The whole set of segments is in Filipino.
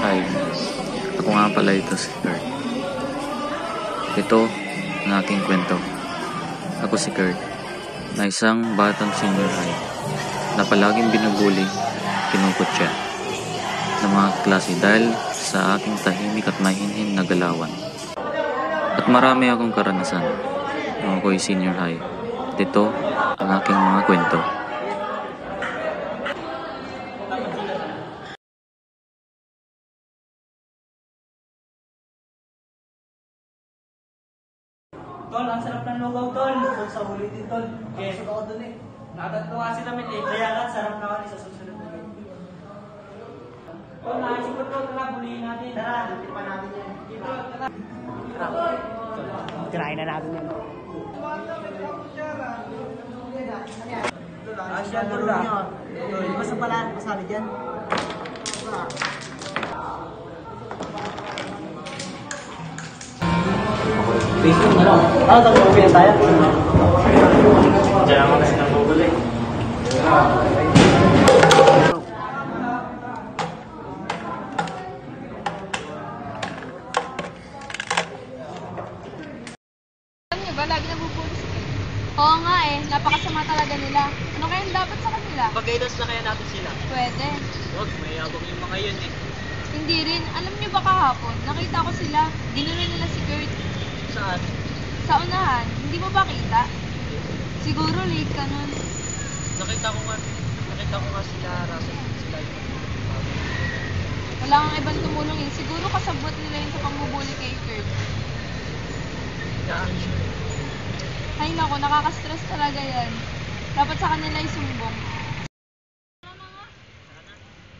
Hi, ako nga pala ito si Kurt. Ito ang aking kwento. Ako si Kurt, na isang batang senior high na palaging binubuli, kinukutya ng mga klase dahil sa aking tahimik at mahinhin na galawan. At marami akong karanasan nung ako'y senior high. Ito ang aking mga kwento. Tol, ang sarap ng lugaw, tol. Tol, sa huli din, tol. Yes. Ako dun eh. Nakatatlo nga sila, men eh. Kaya nga, sarap na kami sa susunod na game. Tol, nakaisip ko, tol. Tara, bulihin natin. Tara, lutin pa natin yan. Dito, tara. Tirahin na natin yan. Asya, tol niya. Basta pala, pasali dyan. Facebook na lang. Tapos uwi na tayo. Diyan ako kasi nang bubuli. Alam niyo ba, lagi nabubulis kayo? Oo nga eh, napakasama talaga nila. Ano kayang dapat sa kanila? Pag-guidance na kaya natin sila. Pwede. Huwag, may yabang yung mga yun eh. Hindi rin. Alam niyo ba kahapon, nakita ko sila. Ginulo nila si Kurt. Saan? Sa unahan, hindi mo ba kita? Siguro late ka nun. Nakita ko nga sila Russell. Sila yung Wala kang ibang tumulong yun. Siguro kasabot nila yun sa pambubuli kay Kurt. Ay nako, nakaka-stress talaga yan. Dapat sa kanila isumbong.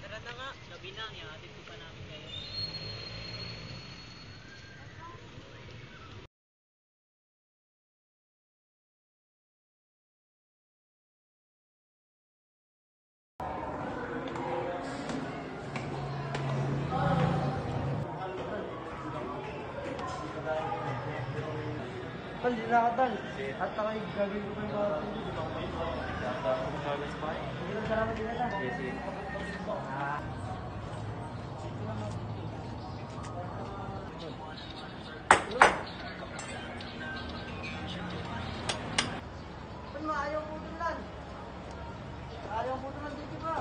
Tara na nga, gabi na. Ihatid ko pa namin kayo. Tol, di na ka, tol. At ako'y gagawin ko pa yung bawat hindi. Salamat din na. Ayaw putulan. Ayaw putulan dito ba?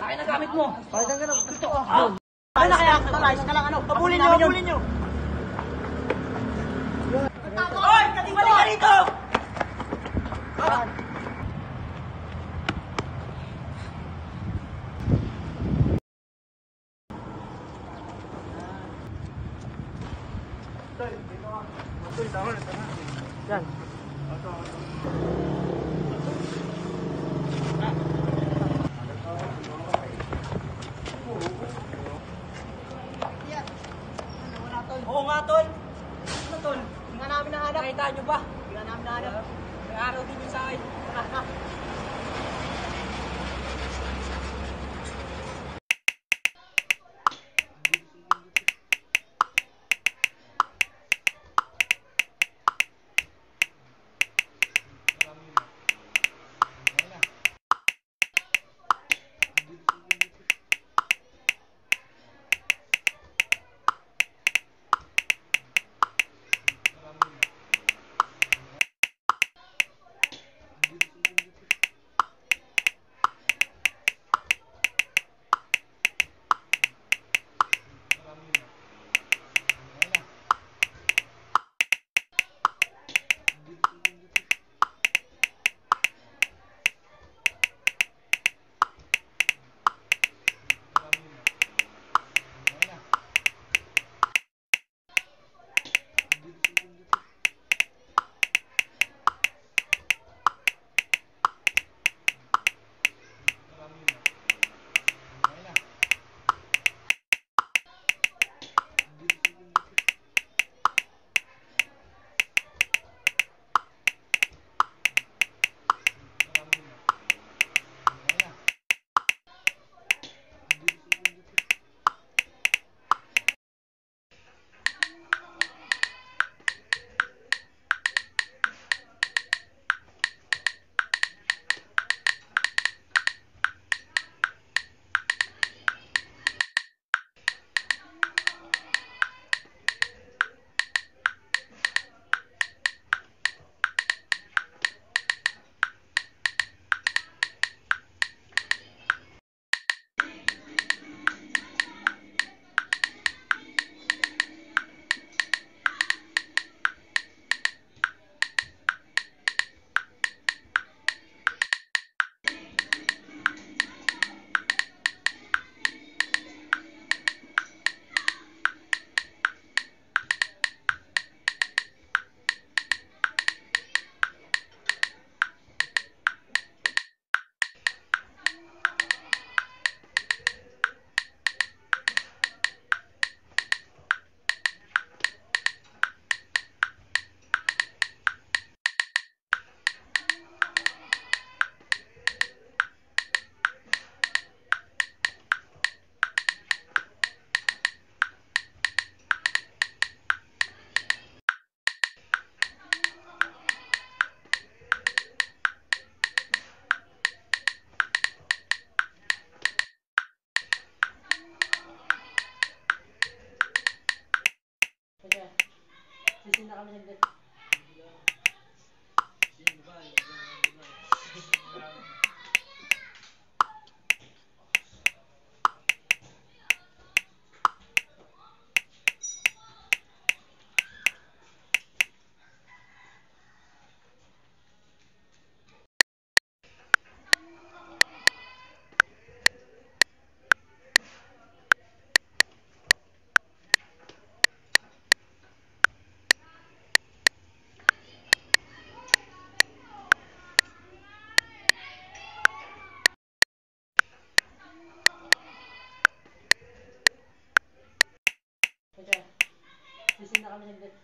Akin ang gamit mo. Bakit ang ganun? Gusto ko. Ano na kaya? Talayos ka lang ano? Pabulin nyo, pabulin nyo. Hoy! Balik ka rito! Yan. Oo nga, tol. Ano, tol? Hindi nga namin nahanap. Nakita nyo ba? Hindi nga namin nahanap. May araw din yung sa akin. Teka, gising na kami nagdat.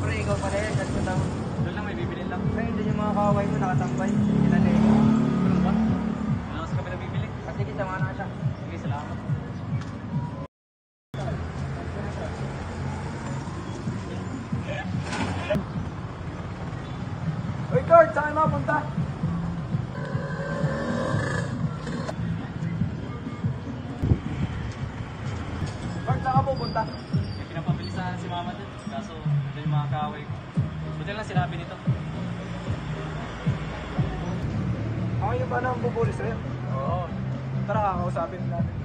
Pre, ikaw pala yan. Kasi ko tawag. Doon lang, may bibili lang. Ay, doon yung mga kaway mo nakatambay. Ilan eh. Ano ba? Ano sa kami na bibili? Kasi kita mga na siya. Sige, salamat. Uy, Kurt! Saan kayo mapunta? Kurt, saan ka pupunta? May pinapabili sana si mama dun. Kaso, ito yung mga kaaway ko. Buti lang sinabi nito. Ako yung ba nang bubuli sa'yo? Oo. Tara, kakausapin natin.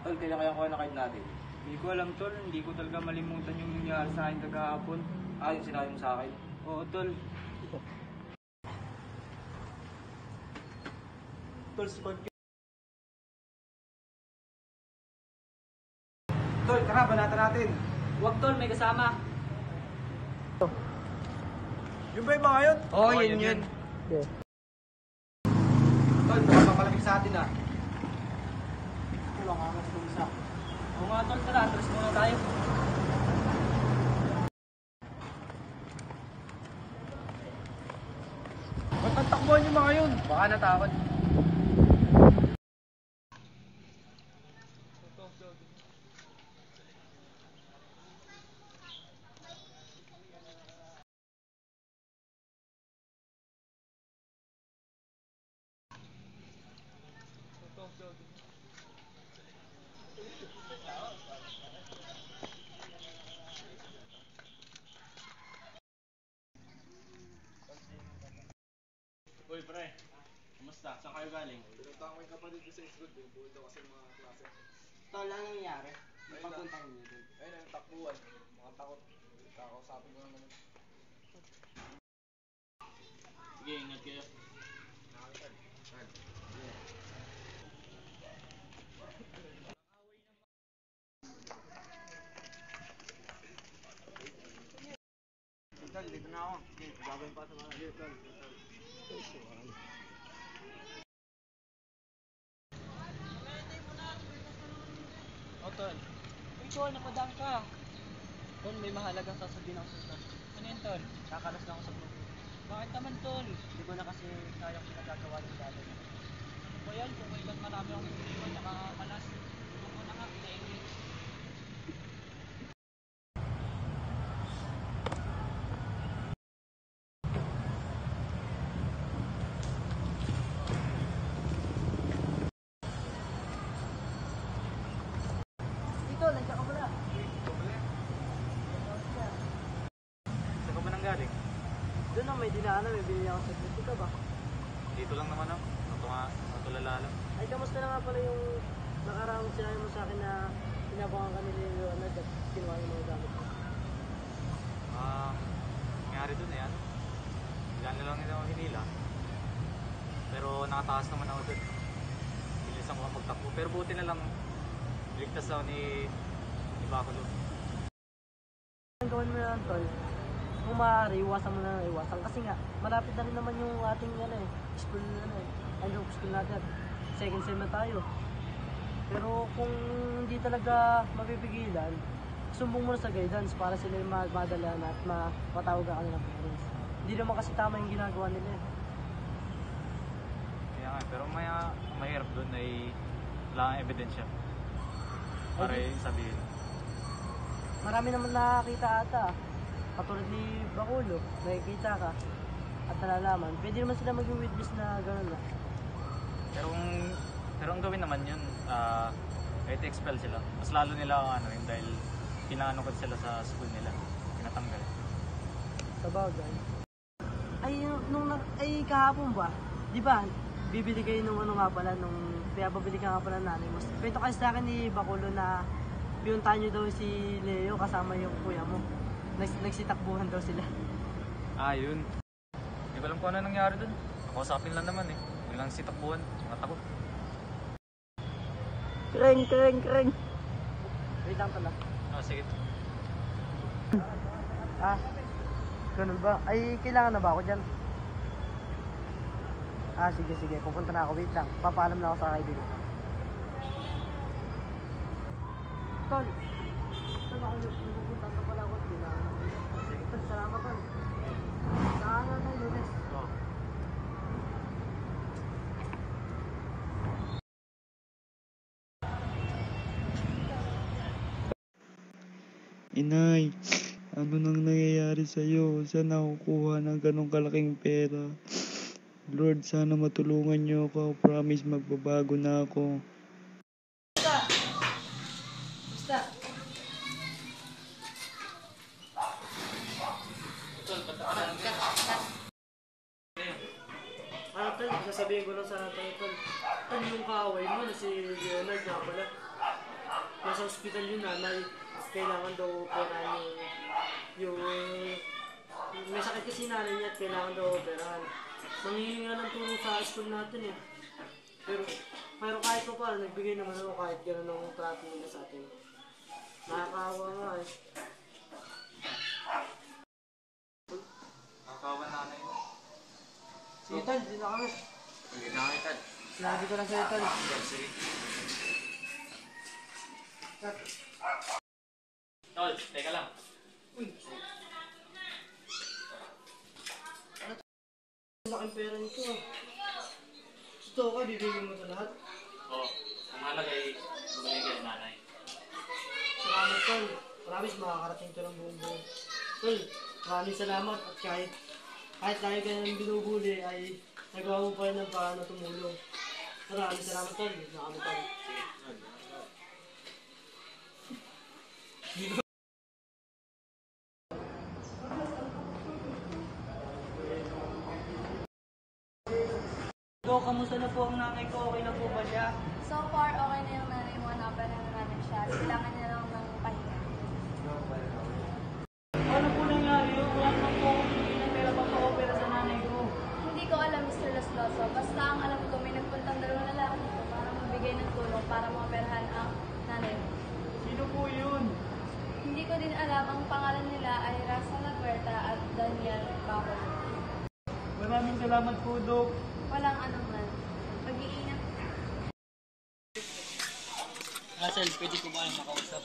Tol, kailan kaya kuha na card natin? Hindi ko alam, Tol. Hindi ko talaga malimutan yung nangyari sa akin kagahapon. Ah, yung sinabi mo sa akin. Oo, Tol. Tol, si Kurt. Tol, tara, banatan natin. Huwag tol, may kasama. Yung ba yung mga yun? Oo, yun. Tol, baka papalamig sa atin ah. Wala nga mas kumisa. Oo nga tol, tara, atras muna tayo. Ba't ang takbuhan yung mga yun? Baka natakot. Uy pre, kumusta? Saan kayo galing? Pinunta ko yung kapatid ko sa Eastwood, yung buwan daw kasi mga klase. Tol, ano nangyari? Pagpunta ko niyo dun. Ayun ang takbuhan, mga takot. Kakausapin ko naman. Sige, ingat kayo. Tol, dito na ako. Gagawin pa sa mga dito, Tol. O tol. Uy tol, napadaan ka. Tol, may mahalagang sasabihin ako sa tol. Ano yun tol? Kakalas na ako sa grupo. Bakit naman tol? Hindi ko na kasi kayang pinagagawa ng dati. Ano ba yan? Kung kailan marami akong iniwan, nakakalas. Ito mo na nga, pinaingin. Dito, nandiyan ka pala. Saan ka ba nang galing? Doon na may dinaanan, may binili ako sa dito ka ba? Dito lang naman ako. Natulala lang. Ay, kamusta na nga pala yung nakaraang sinabi mo sa akin na pinabangan kami ni Leonard at kinuha yung mga gamit mo. Nangyari dun eh, ano? Bigla na lang nila ako hinila. Pero nakataas naman ako dun. Bilisan ko magtakbo. Pero buti na lang, ligtas ako ni Bakulo. Ang gawin mo yan, Tol, kung maaari, iwasan mo na iwasan. Kasi nga, malapit na rin naman yung ating school, high school natin. Second sem na tayo. Pero kung hindi talaga mapipigilan, sumbong mo na sa guidance para sila yung madalan at mapatawag ang kanilang parents. Hindi naman kasi tama yung ginagawa nila. Kaya nga, pero mahirap doon ay wala kang ebidensya. Para sabihin. Marami naman nakakita ata. Katulad ni Bakulo, nakikita ka at nalalaman. Pwede naman sila maging witness na gano'n na. Pero ang gawin naman yun, kahit expel sila. Mas lalo nila yun dahil pinaanukod sila sa school nila. Pinatanggal. Sa bagay. Ay, kahapon ba? Di ba? Bibili kayo nung ano nga pala, babili ka nga pala ng nanay mo. Kwento kasi sa akin ni Bakulo na pinuntahan nyo daw si Leo kasama yung kuya mo. Nagsitakbuhan daw sila. Yun. Hindi ko alam kung ano nangyari dun. Kausapin lang naman eh. Biglang sitakbuhan. Mga takot. Kreng! Wait lang pala. Sige. Ganun ba? Ay, kailangan na ba ako dyan? Sige. Pupunta na ako. Wait lang. Papaalam na ako sa kaibigan. Tol, saan ako pupunta na pala ako? Tol, salamat tol. Saan na tayo, Lunes? Inay, ano nang nangyayari sa'yo? Saan nakukuha ng ganong kalaking pera? Lord, sana matulungan niyo ako. Promise, magbabago na ako. Tol, sasabihin ko lang sana tayo, Tol. Tol, yung kaaway mo na si Leonard nga pala. Nasa hospital yung nanay. Kailangan daw operahan yung may sakit kasi nanay niya at kailangan daw operahan. Nanghihingi nga ng tulong sa school natin eh. Pero kahit pa paano, nagbigay naman ako kahit gano'n ang trato nila sa atin. Nakakaawa nga eh. Nakakawa nanay mo. Sige Tol, dito na kami. Sige na kayo, Tad. Sinabi ko lang sa'yo Tol. Sige. Tol, teka lang. Laking pera nito ah. Gusto ko, bibigyan mo ito lahat. Oo. Ang halaga ay bumalik kayo nanay. Salamat Tol. Promise makakarating ito ng buong buong. Tol, maraming salamat at kahit lagi ka nang binubuli ay nagawa mo pa rin ng paraan na tumulong. Maraming salamat Tol. Nakami Tol. Kamusta na po ang nanay ko? Okay na po ba siya? So far, okay na yung nanay mo, napanan namin siya. Kailangan niya lang ng pahinga. Ano po nangyari yun? Wala naman po akong hindi na pera pang-opera sa nanay ko. Hindi ko alam, Mr. Lasloso. Basta ang alam ko, may nagpuntang dalawang lalaki dito para magbigay ng tulong para maoperahan ang nanay mo. Sino po yun? Hindi ko din alam, ang pangalan nila ay Rasa Laguerta at Daniel Bacol. Maraming salamat po, Dok. Walang anuman. Mag-iingat. Russell, pwede ko ba kayong makausap?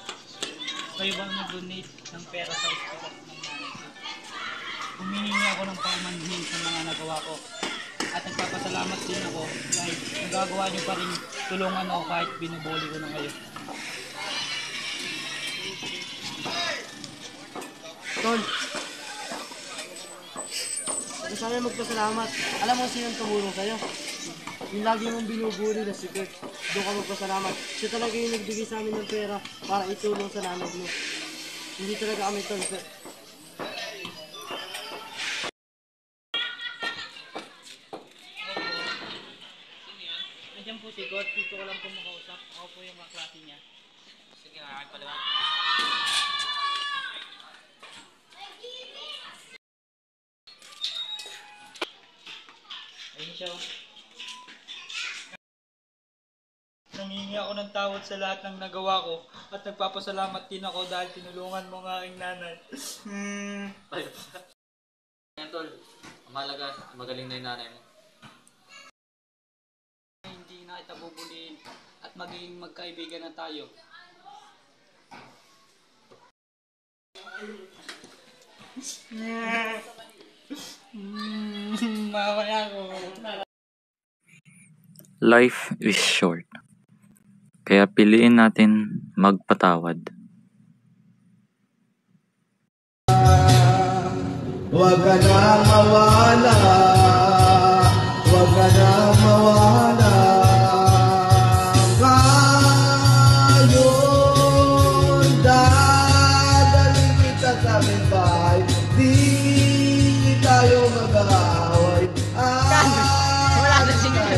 Kayo bang nag-donate ng pera sa ospital ng nanay ko? Humihingi ako ng paumanhin sa mga nagawa ko. At nagpapasalamat din ako dahil nagagawa niyo pa rin tulungan ako kahit binubuli ko na kayo. Tol. Sana magpasalamat. Alam mo sinong tumulong sa'yo? Yung lagi mong binubuli na si Kurt. Doon ka magpasalamat. Siya talaga yung nagbigay sa amin ng pera para itulong sa nanay mo. Hindi talaga kami Tol. Nandiyan po si God, dito ko lang po makausap. Ako po yung kaklase niya. Sige, akin pala. Ayun siya. Nangingi ako ng tawad sa lahat ng nagawa ko at nagpapasalamat din ako dahil tinulungan mo nga aking nanay. Yan tol, ang mahalaga, magaling na yung nanay mo. Hindi na kita bubulihin at maging magkaibigan na tayo. Mamaya ako. Life is short. Kaya piliin natin magpatawad. Huwag ka na mawala, huwag ka na mawala. Ngayon, dadalhin kita sa Mumbai, di tayo mag-aaway. Wala na siguro.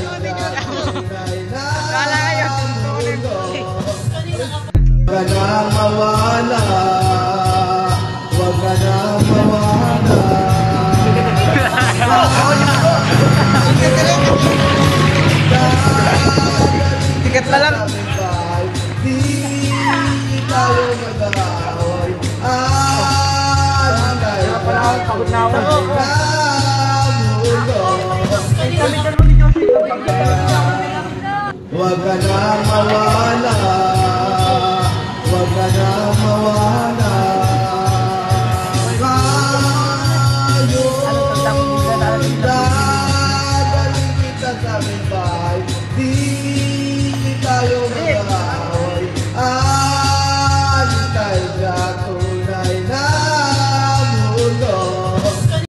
Wala kayo. Huwag ka na mawala, huwag ka na mawala. Tiket na lang. Di tayo mag-aaway. Pagod na ako. Huwag ka na mawala.